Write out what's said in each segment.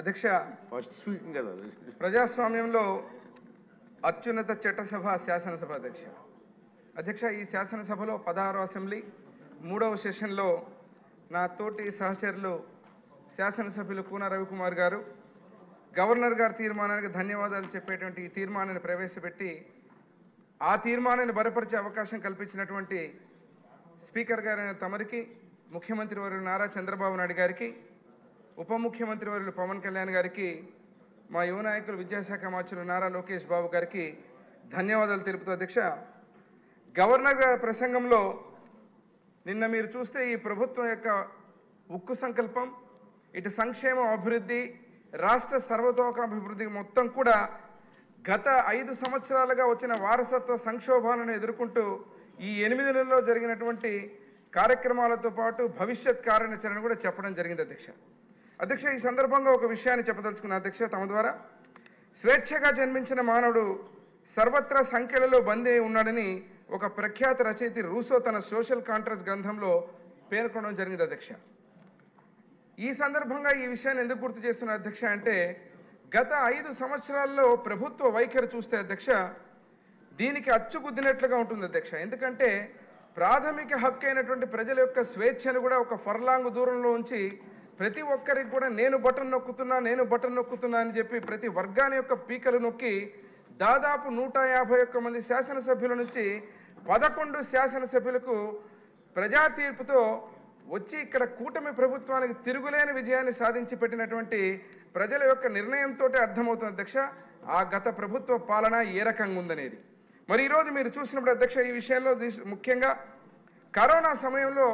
అధ్యక్ష, first speaking కదా ప్రజాస్వామ్యంలో అత్యున్నత చట్టసభ శాసనసభ అధ్యక్ష, ఈ శాసనసభలో 16వ అసెంబ్లీ 3వ సెషన్లో నా తోటి సహచరులు శాసనసభ్యులు కూన రవికుమార్ గారు గవర్నర్ గారి తీర్మానానికి ధన్యవాదాలు చెప్పేటువంటి ఈ తీర్మానాన్ని ప్రవేశపెట్టి ఆ తీర్మానాన్ని బలపరిచే అవకాశం కల్పించినటువంటి స్పీకర్ గారైన తమరికి, ముఖ్యమంత్రి వర్యులు నారా చంద్రబాబు నాయుడు గారికి, ఉప ముఖ్యమంత్రి వర్యులు పవన్ కళ్యాణ్ గారికి, మా యువ నాయకులు విద్యాశాఖ మంత్రులు నారా లోకేష్ బాబు గారికి ధన్యవాదాలు తెలుపుతూ అధ్యక్ష, గవర్నర్ గారి ప్రసంగంలో నిన్న మీరు చూస్తే ఈ ప్రభుత్వం యొక్క ఉక్కు సంకల్పం, ఇటు సంక్షేమం, అభివృద్ధి, రాష్ట్ర సర్వతోముఖాభివృద్ధి మొత్తం కూడా గత 5 సంవత్సరాలుగా వచ్చిన వారసత్వ సంక్షోభాలను ఎదుర్కొంటూ ఈ 8 నెలల్లో జరిగినటువంటి కార్యక్రమాలతో పాటు భవిష్యత్ కార్యాచరణ కూడా చెప్పడం జరిగింది అధ్యక్ష. ఈ సందర్భంగా ఒక విషయాన్ని చెప్పదలుచుకున్న అధ్యక్ష తమ ద్వారా, స్వేచ్ఛగా జన్మించిన మానవుడు సర్వత్రా సంఖ్యలలో బందీ ఉన్నాడని ఒక ప్రఖ్యాత రచయిత రూసో తన సోషల్ కాంట్రాక్ట్ గ్రంథంలో పేర్కొనడం జరిగింది అధ్యక్ష. ఈ సందర్భంగా ఈ విషయాన్ని ఎందుకు గుర్తు చేస్తున్న అధ్యక్ష అంటే, గత 5 సంవత్సరాల్లో ప్రభుత్వ వైఖరి చూస్తే అధ్యక్ష దీనికి అచ్చుగుద్దినట్లుగా ఉంటుంది అధ్యక్ష. ఎందుకంటే ప్రాథమిక హక్కు అయినటువంటి ప్రజల యొక్క స్వేచ్ఛను కూడా ఒక ఫర్లాంగ్ దూరంలో ఉంచి ప్రతి ఒక్కరికి కూడా నేను బటన్ నొక్కుతున్నా అని చెప్పి ప్రతి వర్గాన్ని యొక్క పీకలు నొక్కి దాదాపు 151 మంది శాసనసభ్యుల నుంచి 11 శాసనసభ్యులకు ప్రజా తీర్పుతో వచ్చి ఇక్కడ కూటమి ప్రభుత్వానికి తిరుగులేని విజయాన్ని సాధించి పెట్టినటువంటి ప్రజల యొక్క నిర్ణయంతో అర్థమవుతుంది అధ్యక్ష ఆ గత ప్రభుత్వ పాలన ఏ రకంగా ఉందనేది. మరి ఈరోజు మీరు చూసినప్పుడు అధ్యక్ష ఈ విషయంలో ముఖ్యంగా కరోనా సమయంలో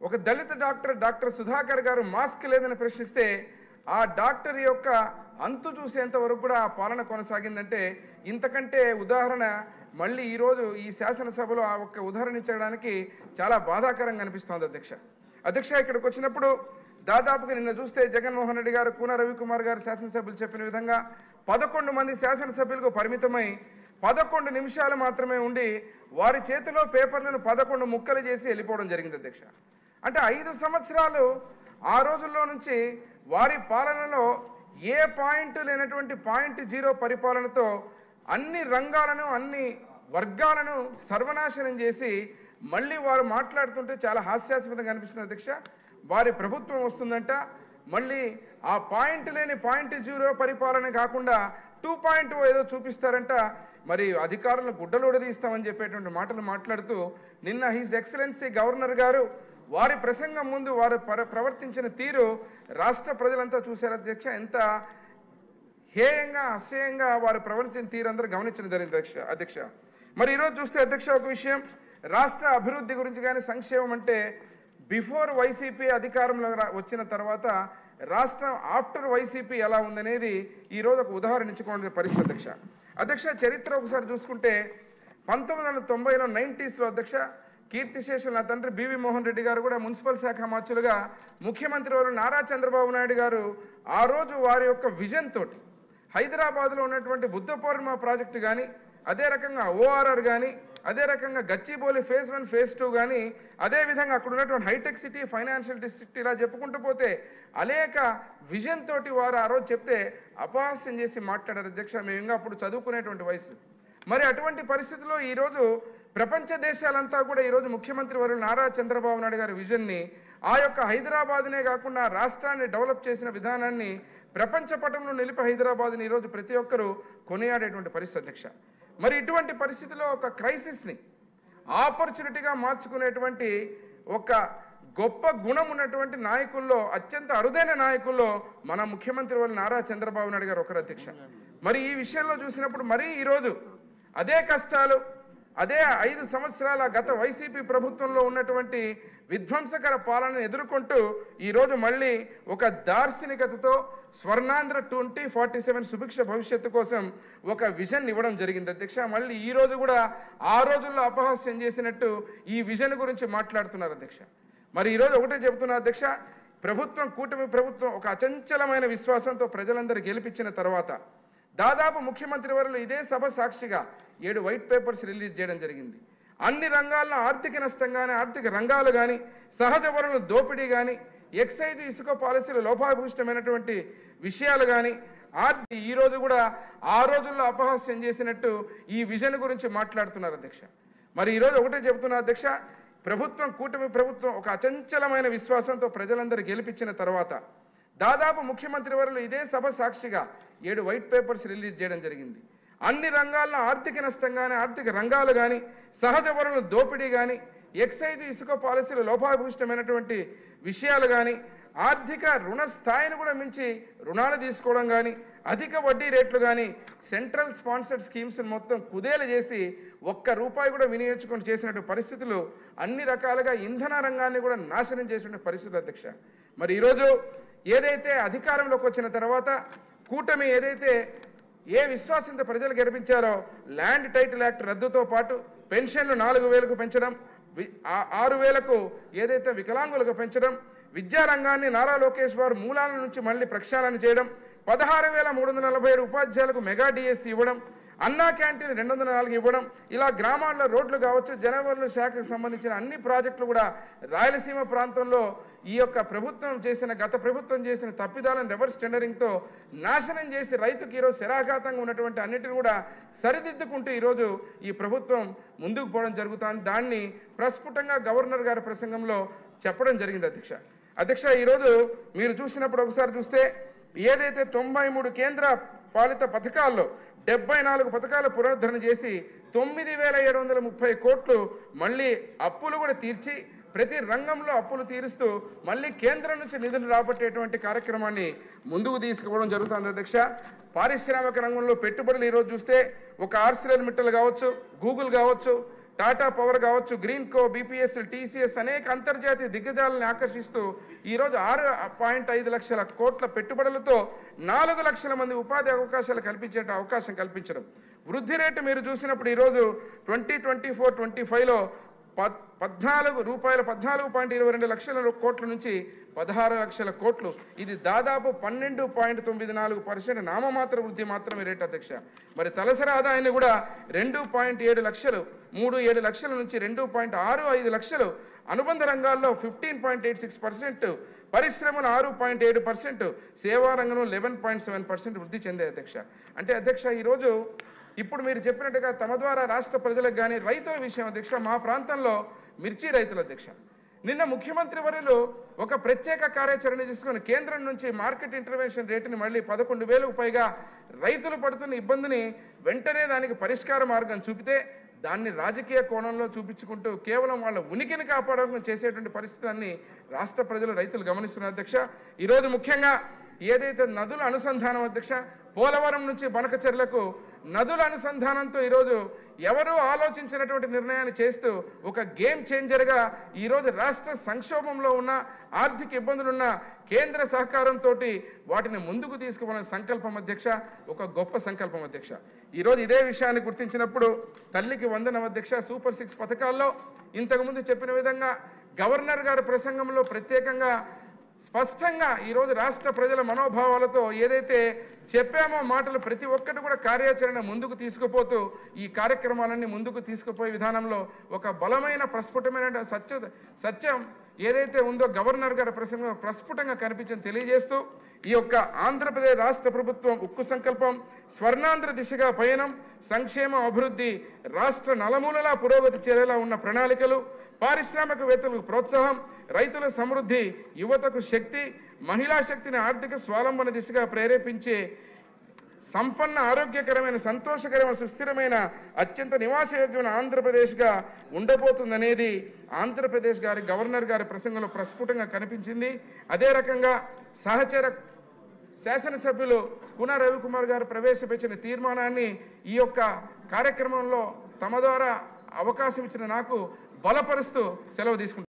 ఒక దళిత డాక్టర్ సుధాకర్ గారు మాస్క్ లేదని ప్రశ్నిస్తే ఆ డాక్టర్ యొక్క అంతు చూసేంత వరకు కూడా ఆ పాలన కొనసాగిందంటే ఇంతకంటే ఉదాహరణ మళ్ళీ ఈరోజు ఈ శాసనసభలో ఆ ఒక్క ఉదాహరణ ఇచ్చడానికి చాలా బాధాకరంగా అనిపిస్తోంది అధ్యక్ష. ఇక్కడికి వచ్చినప్పుడు దాదాపుగా నిన్న చూస్తే జగన్మోహన్ రెడ్డి గారు, కూన రవికుమార్ గారు శాసనసభ్యులు చెప్పిన విధంగా 11 మంది శాసనసభ్యులకు పరిమితమై 11 నిమిషాలు మాత్రమే ఉండి వారి చేతిలో పేపర్లను 11 ముక్కలు చేసి వెళ్ళిపోవడం జరిగింది అధ్యక్ష. అంటే 5 సంవత్సరాలు ఆ రోజుల్లో నుంచి వారి పాలనలో ఏ పాయింట్ లేనటువంటి .0 పరిపాలనతో అన్ని రంగాలను, అన్ని వర్గాలను సర్వనాశనం చేసి మళ్ళీ వారు మాట్లాడుతుంటే చాలా హాస్యాస్పదంగా అనిపిస్తుంది అధ్యక్ష. వారి ప్రభుత్వం వస్తుందంట, మళ్ళీ ఆ పాయింట్ లేని .0 పరిపాలన కాకుండా 2.0 ఏదో చూపిస్తారంట, మరి అధికారులను గుడ్డలోడదీస్తామని చెప్పేటువంటి మాటలు మాట్లాడుతూ నిన్న హిజ్ ఎక్సలెన్సీ గవర్నర్ గారు వారి ప్రసంగం ముందు వారు ప్రవర్తించిన తీరు రాష్ట్ర ప్రజలంతా చూశారు అధ్యక్ష. ఎంత హేయంగా, అసహ్యంగా వారు ప్రవర్తించిన తీరు అందరూ గమనించడం జరిగింది అధ్యక్ష. మరి ఈరోజు చూస్తే అధ్యక్ష ఒక విషయం, రాష్ట్ర అభివృద్ధి గురించి కానీ సంక్షేమం అంటే బిఫోర్ వైసీపీ అధికారంలో వచ్చిన తర్వాత రాష్ట్రం ఆఫ్టర్ వైసీపీ ఎలా ఉందనేది ఈరోజు ఒక ఉదాహరణ ఇచ్చుకోవాల్సిన పరిస్థితి అధ్యక్ష. చరిత్ర ఒకసారి చూసుకుంటే 1990లో 90s అధ్యక్ష కీర్తిశేషులు నా తండ్రి బివి మోహన్ రెడ్డి గారు కూడా మున్సిపల్ శాఖ మంత్రులుగా ముఖ్యమంత్రి వారు నారా చంద్రబాబు నాయుడు గారు ఆ రోజు వారి యొక్క విజన్ తోటి హైదరాబాద్లో ఉన్నటువంటి బుద్ధ పౌర్ణిమ ప్రాజెక్టు కానీ, అదే రకంగా ORR కానీ, అదే రకంగా గచ్చిబౌలి phase 1 phase 2 కానీ, అదేవిధంగా అక్కడ ఉన్నటువంటి హైటెక్ సిటీ, ఫైనాన్షియల్ డిస్ట్రిక్ట్ ఇలా చెప్పుకుంటూ పోతే అనేక విజన్ తోటి వారు ఆ రోజు చెప్తే అపహాస్యం చేసి మాట్లాడారు అధ్యక్ష. మేము ఇంకా అప్పుడు చదువుకునేటువంటి వయసు. మరి అటువంటి పరిస్థితుల్లో ఈరోజు ప్రపంచ దేశాలంతా కూడా ఈరోజు ముఖ్యమంత్రి వర్యులు నారా చంద్రబాబు నాయుడు గారి విజన్ని, ఆ యొక్క హైదరాబాద్నే కాకుండా రాష్ట్రాన్ని డెవలప్ చేసిన విధానాన్ని ప్రపంచ పటంలో నిలిపి హైదరాబాద్ని ఈరోజు ప్రతి ఒక్కరూ కొనియాడేటువంటి పరిస్థితి అధ్యక్ష. మరి ఇటువంటి పరిస్థితిలో ఒక క్రైసిస్ని ఆపర్చునిటీగా మార్చుకునేటువంటి ఒక గొప్ప గుణం ఉన్నటువంటి నాయకుల్లో, అత్యంత అరుదైన నాయకుల్లో మన ముఖ్యమంత్రి వర్యులు నారా చంద్రబాబు నాయుడు గారు ఒకరు అధ్యక్ష. మరి ఈ విషయంలో చూసినప్పుడు మరీ ఈరోజు అదే కష్టాలు, అదే 5 సంవత్సరాల గత వైసీపీ ప్రభుత్వంలో ఉన్నటువంటి విధ్వంసకర పాలనను ఎదుర్కొంటూ ఈరోజు మళ్ళీ ఒక దార్శనికతతో స్వర్ణాంధ్ర 2047 సుభిక్ష భవిష్యత్తు కోసం ఒక విజన్ ఇవ్వడం జరిగింది అధ్యక్ష. మళ్ళీ ఈ రోజు కూడా ఆ రోజుల్లో అపహాస్యం చేసినట్టు ఈ విజన్ గురించి మాట్లాడుతున్నారు అధ్యక్ష. మరి ఈరోజు ఒకటే చెబుతున్నా అధ్యక్ష, ప్రభుత్వం, కూటమి ప్రభుత్వం ఒక అచంచలమైన విశ్వాసంతో ప్రజలందరూ గెలిపించిన తర్వాత దాదాపు ముఖ్యమంత్రి వర్యులు ఇదే సభ సాక్షిగా 7 వైట్ పేపర్స్ రిలీజ్ చేయడం జరిగింది. అన్ని రంగాల్లో ఆర్థిక నష్టం కానీ, ఆర్థిక రంగాలు కానీ, సహజ వనరుల దోపిడీ కానీ, ఎక్సైజ్ ఇసుక పాలసీలు లోపభూయిష్టమైనటువంటి విషయాలు కానీ ఈ రోజు కూడా ఆ రోజుల్లో అపహాస్యం చేసినట్టు ఈ విజన్ గురించి మాట్లాడుతున్నారు అధ్యక్ష. మరి ఈరోజు ఒకటే చెబుతున్నా అధ్యక్ష, ప్రభుత్వం కూటమి ప్రభుత్వం ఒక అచంచలమైన విశ్వాసంతో ప్రజలందరూ గెలిపించిన తర్వాత దాదాపు ముఖ్యమంత్రి వర్యులు ఇదే సభ సాక్షిగా 7 వైట్ పేపర్స్ రిలీజ్ చేయడం జరిగింది. అన్ని రంగాల్లో ఆర్థిక నష్టం కానీ, ఆర్థిక రంగాలు కానీ, సహజ వనరుల దోపిడీ కానీ, ఎక్సైజ్ ఇసుక పాలసీలు లోపభూయిష్టమైనటువంటి విషయాలు కానీ, ఆర్థిక రుణ స్థాయిని కూడా మించి రుణాలు తీసుకోవడం కానీ, అధిక వడ్డీ రేట్లు కానీ, సెంట్రల్ స్పాన్సర్డ్ స్కీమ్స్ మొత్తం కుదేలు చేసి ₹1 కూడా వినియోగించుకొని చేసినట్టు పరిస్థితులు, అన్ని రకాలుగా ఇంధన రంగాన్ని కూడా నాశనం చేసిన పరిస్థితులు అధ్యక్ష. మరి ఈరోజు ఏదైతే అధికారంలోకి వచ్చిన తర్వాత కూటమి ఏదైతే ఏ విశ్వాసంతో ప్రజలు గెలిపించారో ల్యాండ్ టైటిల్ యాక్ట్ రద్దుతో పాటు పెన్షన్లు 4,000కు పెంచడం, 6,000కు ఏదైతే వికలాంగులకు పెంచడం, విద్యారంగాన్ని నారా లోకేష్ వారు మూలాల నుంచి మళ్ళీ ప్రక్షాళన చేయడం, 16,347 ఉపాధ్యాయులకు మెగా డిఎస్సి ఇవ్వడం, అన్నా క్యాంటీన్ 204 ఇవ్వడం, ఇలా గ్రామాల్లో రోడ్లు కావచ్చు, జనవనరుల శాఖకు సంబంధించిన అన్ని ప్రాజెక్టులు కూడా రాయలసీమ ప్రాంతంలో ఈ యొక్క గత ప్రభుత్వం చేసిన తప్పిదాలను రివర్స్ టెండరింగ్తో నాశనం చేసి రైతుకి ఈరోజు శరాఘాతంగా ఉన్నటువంటి అన్నిటిని కూడా సరిదిద్దుకుంటూ ఈరోజు ఈ ప్రభుత్వం ముందుకు పోవడం జరుగుతుంది. దాన్ని ప్రస్ఫుటంగా గవర్నర్ గారి ప్రసంగంలో చెప్పడం జరిగింది అధ్యక్ష. ఈరోజు మీరు చూసినప్పుడు ఒకసారి చూస్తే ఏదైతే 93 కేంద్ర పాలిత పథకాల్లో 74 పథకాల పునరుద్ధరణ చేసి 9,730 కోట్లు మళ్ళీ అప్పులు కూడా తీర్చి ప్రతి రంగంలో అప్పులు తీరుస్తూ మళ్ళీ కేంద్రం నుంచి నిధులు రాబట్టేటువంటి కార్యక్రమాన్ని ముందుకు తీసుకుపోవడం జరుగుతుంది అధ్యక్ష. పారిశ్రామిక రంగంలో పెట్టుబడులు ఈరోజు చూస్తే ఒక ఆర్సిలర్మిట్టల్ కావచ్చు, గూగుల్ కావచ్చు, టాటా పవర్ కావచ్చు, గ్రీన్కో, బీపీఎస్, టీసీఎస్ అనేక అంతర్జాతీయ దిగ్గజాలను ఆకర్షిస్తూ ఈరోజు 6.5 లక్షల కోట్ల పెట్టుబడులతో 4 లక్షల మంది ఉపాధి అవకాశాలు అవకాశం కల్పించడం. వృద్ధి రేటు మీరు చూసినప్పుడు ఈరోజు 2024-25లో ₹14.22 లక్షల కోట్ల నుంచి 16 లక్షల కోట్లు, ఇది దాదాపు 12.94% నామమాత్ర వృద్ధి మాత్రమే రేటు అధ్యక్ష. మరి తలసరి ఆదాయాన్ని కూడా 2.7 లక్షలు, 3.7 లక్షల నుంచి 2.65 లక్షలు, అనుబంధ రంగాల్లో 15.86%, పరిశ్రమలు 6.7%, సేవా రంగంలో 11.7% వృద్ధి చెందే అధ్యక్ష. అంటే అధ్యక్ష ఈరోజు ఇప్పుడు మీరు చెప్పినట్టుగా తమ ద్వారా రాష్ట్ర ప్రజలకు కానీ రైతుల విషయం అధ్యక్ష, మా ప్రాంతంలో మిర్చి రైతుల అధ్యక్ష నిన్న ముఖ్యమంత్రి వర్యులు ఒక ప్రత్యేక కార్యాచరణ తీసుకొని కేంద్రం నుంచి మార్కెట్ ఇంటర్వెన్షన్ రేటుని మళ్ళీ 11,000కు పైగా రైతులు పడుతున్న ఇబ్బందిని వెంటనే దానికి పరిష్కార మార్గం చూపితే దాన్ని రాజకీయ కోణంలో చూపించుకుంటూ కేవలం వాళ్ళ ఉనికిని కాపాడడం చేసేటువంటి పరిస్థితులన్నీ రాష్ట్ర ప్రజలు రైతులు గమనిస్తున్నారు అధ్యక్ష. ఈరోజు ముఖ్యంగా ఏదైతే నదుల అనుసంధానం అధ్యక్ష, పోలవరం నుంచి బనకచెర్లకు నదుల అనుసంధానంతో ఈరోజు ఎవరూ ఆలోచించినటువంటి నిర్ణయాన్ని చేస్తూ ఒక గేమ్ చేంజర్గా ఈరోజు రాష్ట్ర సంక్షోభంలో ఉన్న, ఆర్థిక ఇబ్బందులున్న కేంద్ర సహకారంతో వాటిని ముందుకు తీసుకుపోయిన సంకల్పం అధ్యక్ష, ఒక గొప్ప సంకల్పం అధ్యక్ష. ఈరోజు ఇదే విషయాన్ని గుర్తించినప్పుడు తల్లికి వందనం అధ్యక్ష, సూపర్ 6 పథకాల్లో ఇంతకుముందు చెప్పిన విధంగా గవర్నర్ గారి ప్రసంగంలో ప్రత్యేకంగా స్పష్టంగా ఈరోజు రాష్ట్ర ప్రజల మనోభావాలతో ఏదైతే చెప్పామో మాటలు ప్రతి ఒక్కటి కూడా కార్యాచరణ ముందుకు తీసుకుపోతూ ఈ కార్యక్రమాలన్నీ ముందుకు తీసుకుపోయే విధానంలో ఒక బలమైన ప్రస్ఫుటమైన సత్యం ఏదైతే ఉందో గవర్నర్ గారి ప్రసంగం ప్రస్ఫుటంగా కనిపించింది తెలియజేస్తూ ఈ యొక్క ఆంధ్రప్రదేశ్ రాష్ట్ర ప్రభుత్వం ఉక్కు సంకల్పం, స్వర్ణాంధ్ర దిశగా పయనం, సంక్షేమ అభివృద్ధి, రాష్ట్ర నలుమూలలా పురోగతి చేరేలా ఉన్న ప్రణాళికలు, పారిశ్రామికవేత్తలకు ప్రోత్సాహం, రైతుల సమృద్ధి, యువతకు శక్తి, మహిళా శక్తిని ఆర్థిక స్వావలంబన దిశగా ప్రేరేపించే సంపన్న, ఆరోగ్యకరమైన, సంతోషకరమైన, సుస్థిరమైన, అత్యంత నివాసయోగ్యమైన ఆంధ్రప్రదేశ్గా ఉండబోతుందనేది ఆంధ్రప్రదేశ్ గవర్నర్ గారి ప్రసంగంలో ప్రస్ఫుటంగా కనిపించింది. అదే రకంగా సహచర శాసనసభ్యులు కూన రవికుమార్ గారు ప్రవేశపెట్టిన తీర్మానాన్ని ఈ యొక్క కార్యక్రమంలో తమ ద్వారా అవకాశం ఇచ్చిన నాకు బలపరుస్తూ సెలవు తీసుకుంటున్నాను.